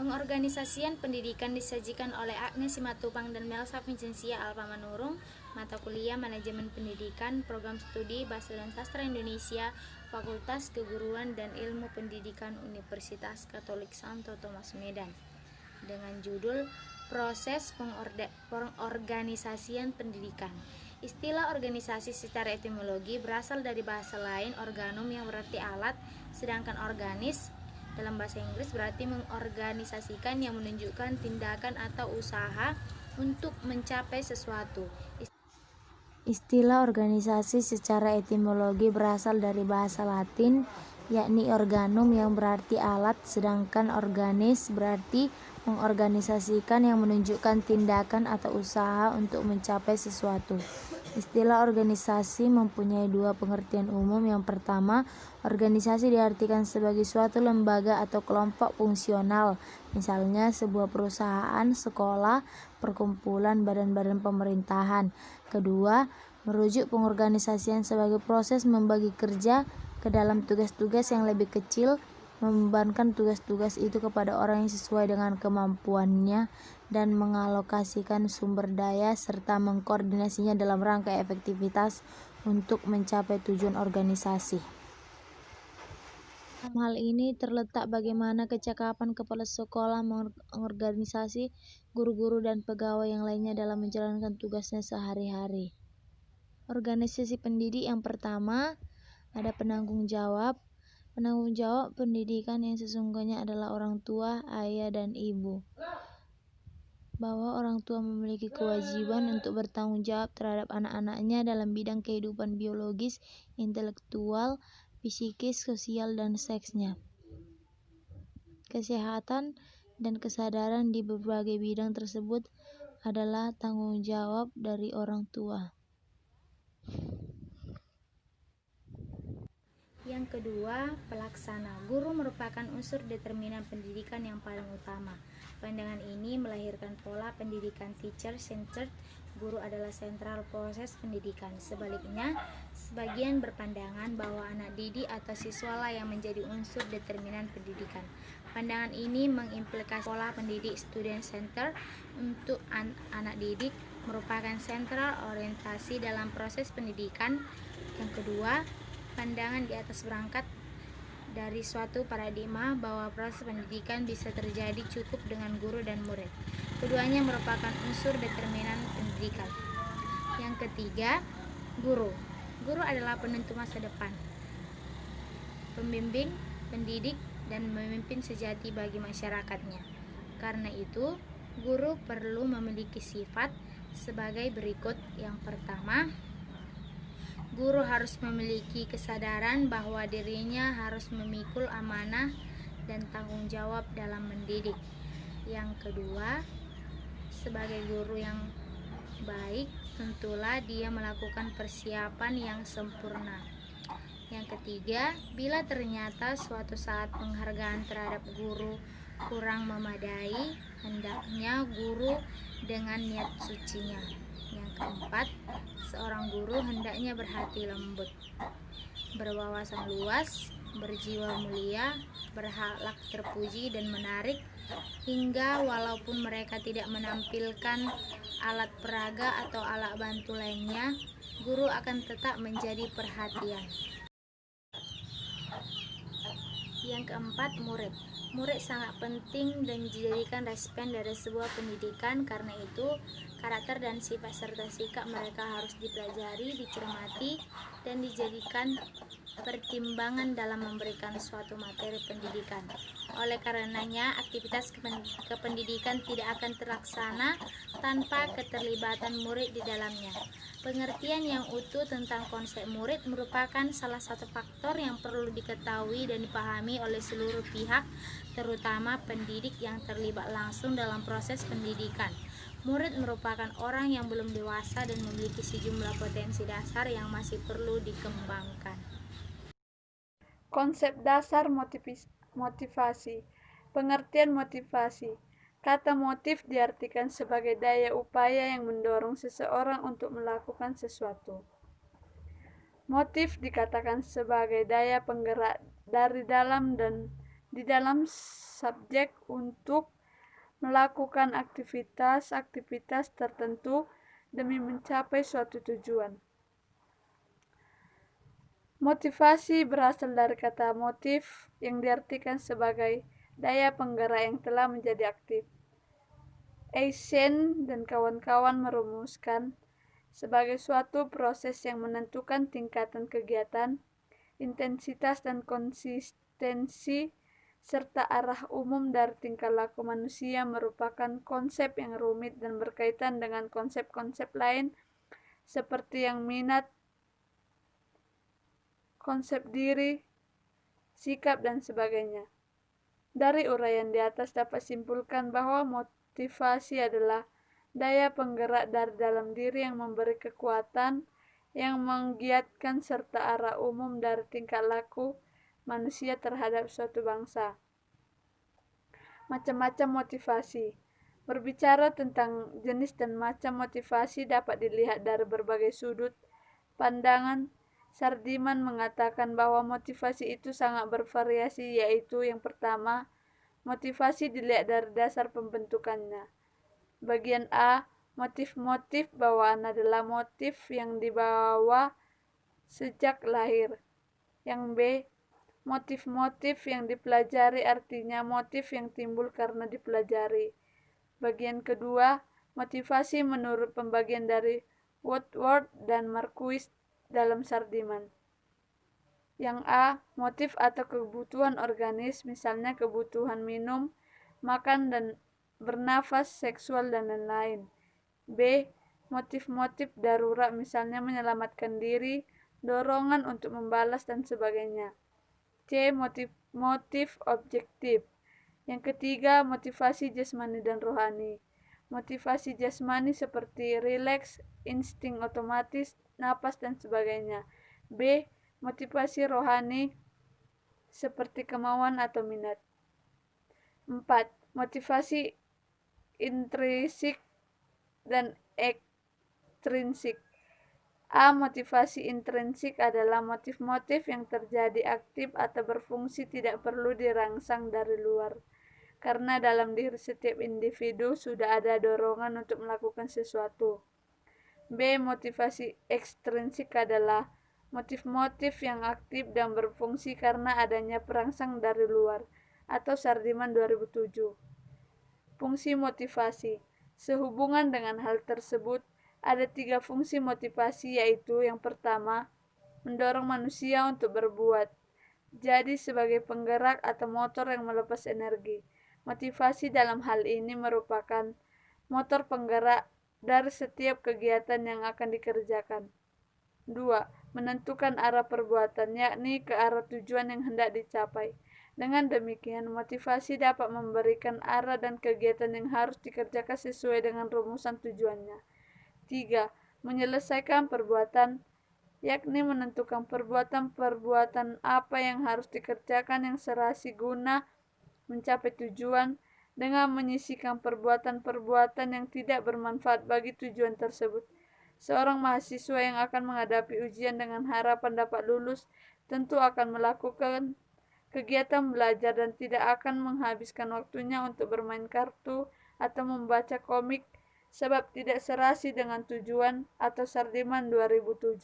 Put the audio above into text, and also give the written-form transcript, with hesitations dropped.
Pengorganisasian pendidikan disajikan oleh Agnes Simatupang dan Melsa Vincentia Alpamanurung, mata kuliah Manajemen Pendidikan, Program Studi Bahasa dan Sastra Indonesia, Fakultas Keguruan dan Ilmu Pendidikan Universitas Katolik Santo Tomas Medan, dengan judul Proses Pengorganisasian Pendidikan. Istilah organisasi secara etimologi berasal dari bahasa lain organum yang berarti alat, sedangkan organis dalam bahasa Inggris berarti mengorganisasikan, yang menunjukkan tindakan atau usaha untuk mencapai sesuatu. Istilah organisasi secara etimologi berasal dari bahasa Latin, yakni organum yang berarti alat, sedangkan organis berarti mengorganisasikan, yang menunjukkan tindakan atau usaha untuk mencapai sesuatu. Istilah organisasi mempunyai dua pengertian umum. Yang pertama, organisasi diartikan sebagai suatu lembaga atau kelompok fungsional, misalnya sebuah perusahaan, sekolah, perkumpulan, badan-badan pemerintahan. Kedua, merujuk pengorganisasian sebagai proses membagi kerja ke dalam tugas-tugas yang lebih kecil, membebankan tugas-tugas itu kepada orang yang sesuai dengan kemampuannya, dan mengalokasikan sumber daya serta mengkoordinasinya dalam rangka efektivitas untuk mencapai tujuan organisasi. Dalam hal ini terletak bagaimana kecakapan kepala sekolah mengorganisasi guru-guru dan pegawai yang lainnya dalam menjalankan tugasnya sehari-hari. Organisasi pendidik yang pertama, ada penanggung jawab. Penanggung jawab pendidikan yang sesungguhnya adalah orang tua, ayah, dan ibu. Bahwa orang tua memiliki kewajiban untuk bertanggung jawab terhadap anak-anaknya dalam bidang kehidupan biologis, intelektual, psikis, sosial, dan seksnya. Kesehatan dan kesadaran di berbagai bidang tersebut adalah tanggung jawab dari orang tua. Yang kedua, pelaksana. Guru merupakan unsur determinan pendidikan yang paling utama. Pandangan ini melahirkan pola pendidikan teacher-centered. Guru adalah sentral proses pendidikan. Sebaliknya, sebagian berpandangan bahwa anak didik atau siswalah yang menjadi unsur determinan pendidikan. Pandangan ini mengimplikasi pola pendidik student-centered. Untuk anak didik merupakan sentral orientasi dalam proses pendidikan. Yang kedua, pandangan di atas berangkat dari suatu paradigma bahwa proses pendidikan bisa terjadi cukup dengan guru dan murid. Keduanya merupakan unsur determinan pendidikan. Yang ketiga, guru. Guru adalah penentu masa depan, pembimbing, pendidik, dan pemimpin sejati bagi masyarakatnya. Karena itu, guru perlu memiliki sifat sebagai berikut. Yang pertama, guru harus memiliki kesadaran bahwa dirinya harus memikul amanah dan tanggung jawab dalam mendidik. Yang kedua, sebagai guru yang baik, tentulah dia melakukan persiapan yang sempurna. Yang ketiga, bila ternyata suatu saat penghargaan terhadap guru kurang memadai, hendaknya guru dengan niat sucinya. Yang keempat, seorang guru hendaknya berhati lembut, berwawasan luas, berjiwa mulia, berakhlak terpuji dan menarik, hingga walaupun mereka tidak menampilkan alat peraga atau alat bantu lainnya, guru akan tetap menjadi perhatian. Yang keempat, murid. Murid sangat penting dan dijadikan respen dari sebuah pendidikan. Karena itu, karakter dan sifat serta sikap mereka harus dipelajari, dicermati, dan dijadikan pertimbangan dalam memberikan suatu materi pendidikan. Oleh karenanya, aktivitas kependidikan tidak akan terlaksana tanpa keterlibatan murid di dalamnya. Pengertian yang utuh tentang konsep murid merupakan salah satu faktor yang perlu diketahui dan dipahami oleh seluruh pihak, terutama pendidik yang terlibat langsung dalam proses pendidikan. Murid merupakan orang yang belum dewasa dan memiliki sejumlah potensi dasar yang masih perlu dikembangkan. Konsep dasar motivasi. Pengertian motivasi. Kata motif diartikan sebagai daya upaya yang mendorong seseorang untuk melakukan sesuatu. Motif dikatakan sebagai daya penggerak dari dalam dan di dalam subjek untuk melakukan aktivitas-aktivitas tertentu demi mencapai suatu tujuan. Motivasi berasal dari kata motif yang diartikan sebagai daya penggerak yang telah menjadi aktif. Eisen dan kawan-kawan merumuskan sebagai suatu proses yang menentukan tingkatan kegiatan, intensitas dan konsistensi, serta arah umum dari tingkah laku manusia merupakan konsep yang rumit dan berkaitan dengan konsep-konsep lain seperti yang minat, konsep diri, sikap, dan sebagainya. Dari uraian di atas dapat simpulkan bahwa motivasi adalah daya penggerak dari dalam diri yang memberi kekuatan, yang menggiatkan serta arah umum dari tingkah laku manusia terhadap suatu bangsa. Macam-macam motivasi. Berbicara tentang jenis dan macam motivasi dapat dilihat dari berbagai sudut pandangan. Sardiman mengatakan bahwa motivasi itu sangat bervariasi, yaitu yang pertama, motivasi dilihat dari dasar pembentukannya. Bagian A, motif-motif bawaan adalah motif yang dibawa sejak lahir. Yang B, motif-motif yang dipelajari, artinya motif yang timbul karena dipelajari. Bagian kedua, motivasi menurut pembagian dari Woodward dan Marquis dalam Sardiman. Yang A, motif atau kebutuhan organis, misalnya kebutuhan minum, makan, dan bernafas, seksual, dan lain-lain. B, motif-motif darurat, misalnya menyelamatkan diri, dorongan untuk membalas, dan sebagainya. C, motif objektif. Yang ketiga, motivasi jasmani dan rohani. Motivasi jasmani seperti rileks, insting otomatis, napas, dan sebagainya. B, motivasi rohani seperti kemauan atau minat. 4. Motivasi intrinsik dan ekstrinsik. A. Motivasi intrinsik adalah motif-motif yang terjadi aktif atau berfungsi tidak perlu dirangsang dari luar, karena dalam diri setiap individu sudah ada dorongan untuk melakukan sesuatu. B. Motivasi ekstrinsik adalah motif-motif yang aktif dan berfungsi karena adanya perangsang dari luar, atau Sardiman 2007. Fungsi motivasi. Sehubungan dengan hal tersebut, ada 3 fungsi motivasi, yaitu yang pertama, mendorong manusia untuk berbuat. Jadi sebagai penggerak atau motor yang melepas energi. Motivasi dalam hal ini merupakan motor penggerak dari setiap kegiatan yang akan dikerjakan. 2. Menentukan arah perbuatan, yakni ke arah tujuan yang hendak dicapai. Dengan demikian, motivasi dapat memberikan arah dan kegiatan yang harus dikerjakan sesuai dengan rumusan tujuannya. 3. Menyelesaikan perbuatan, yakni menentukan perbuatan-perbuatan apa yang harus dikerjakan yang serasi guna mencapai tujuan, dengan menyisihkan perbuatan-perbuatan yang tidak bermanfaat bagi tujuan tersebut. Seorang mahasiswa yang akan menghadapi ujian dengan harapan dapat lulus tentu akan melakukan kegiatan belajar dan tidak akan menghabiskan waktunya untuk bermain kartu atau membaca komik, sebab tidak serasi dengan tujuan, atau Sardiman 2007.